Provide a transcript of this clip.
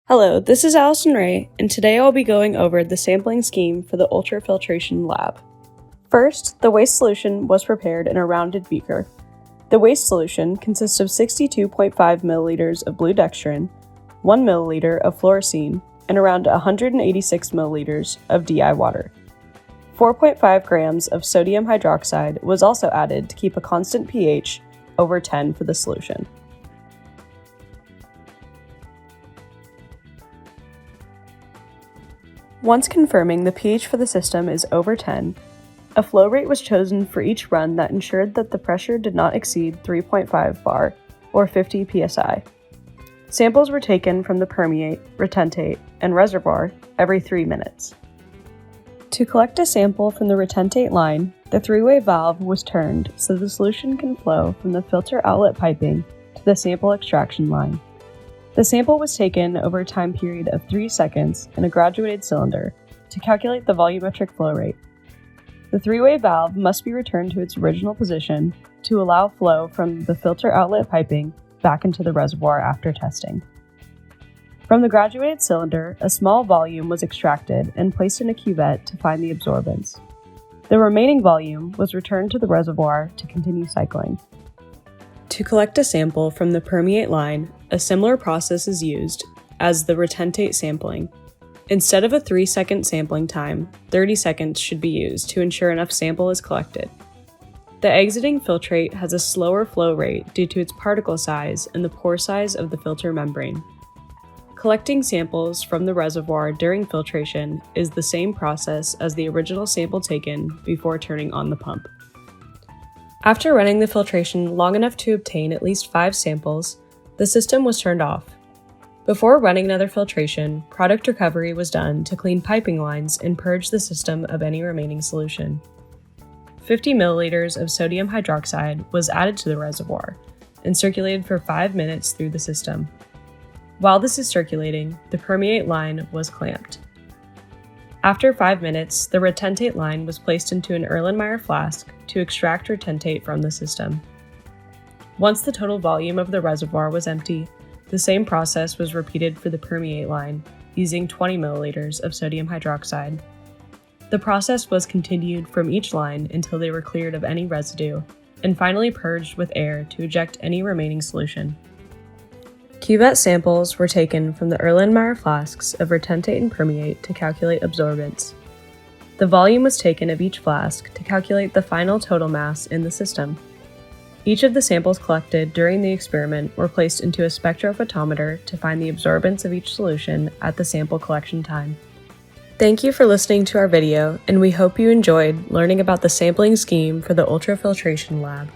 Hello, this is Allison Ray, and today I'll be going over the sampling scheme for the ultrafiltration lab. First, the waste solution was prepared in a rounded beaker. The waste solution consists of 62.5 milliliters of blue dextrin, 1 milliliter of fluorescein, and around 186 milliliters of DI water. 4.5 grams of sodium hydroxide was also added to keep a constant pH over 10 for the solution. Once confirming the pH for the system is over 10, a flow rate was chosen for each run that ensured that the pressure did not exceed 3.5 bar, or 50 psi. Samples were taken from the permeate, retentate, and reservoir every 3 minutes. To collect a sample from the retentate line, the three-way valve was turned so the solution can flow from the filter outlet piping to the sample extraction line. The sample was taken over a time period of 3 seconds in a graduated cylinder to calculate the volumetric flow rate. The three-way valve must be returned to its original position to allow flow from the filter outlet piping back into the reservoir after testing. From the graduated cylinder, a small volume was extracted and placed in a cuvette to find the absorbance. The remaining volume was returned to the reservoir to continue cycling. To collect a sample from the permeate line, a similar process is used as the retentate sampling. Instead of a 3-second sampling time, 30 seconds should be used to ensure enough sample is collected. The exiting filtrate has a slower flow rate due to its particle size and the pore size of the filter membrane. Collecting samples from the reservoir during filtration is the same process as the original sample taken before turning on the pump. After running the filtration long enough to obtain at least 5 samples, the system was turned off. Before running another filtration, product recovery was done to clean piping lines and purge the system of any remaining solution. 50 milliliters of sodium hydroxide was added to the reservoir and circulated for 5 minutes through the system. While this is circulating, the permeate line was clamped. After 5 minutes, the retentate line was placed into an Erlenmeyer flask to extract retentate from the system. Once the total volume of the reservoir was empty, the same process was repeated for the permeate line, using 20 milliliters of sodium hydroxide. The process was continued from each line until they were cleared of any residue, and finally purged with air to eject any remaining solution. Cuvette samples were taken from the Erlenmeyer flasks of retentate and permeate to calculate absorbance. The volume was taken of each flask to calculate the final total mass in the system. Each of the samples collected during the experiment were placed into a spectrophotometer to find the absorbance of each solution at the sample collection time. Thank you for listening to our video, and we hope you enjoyed learning about the sampling scheme for the ultrafiltration lab.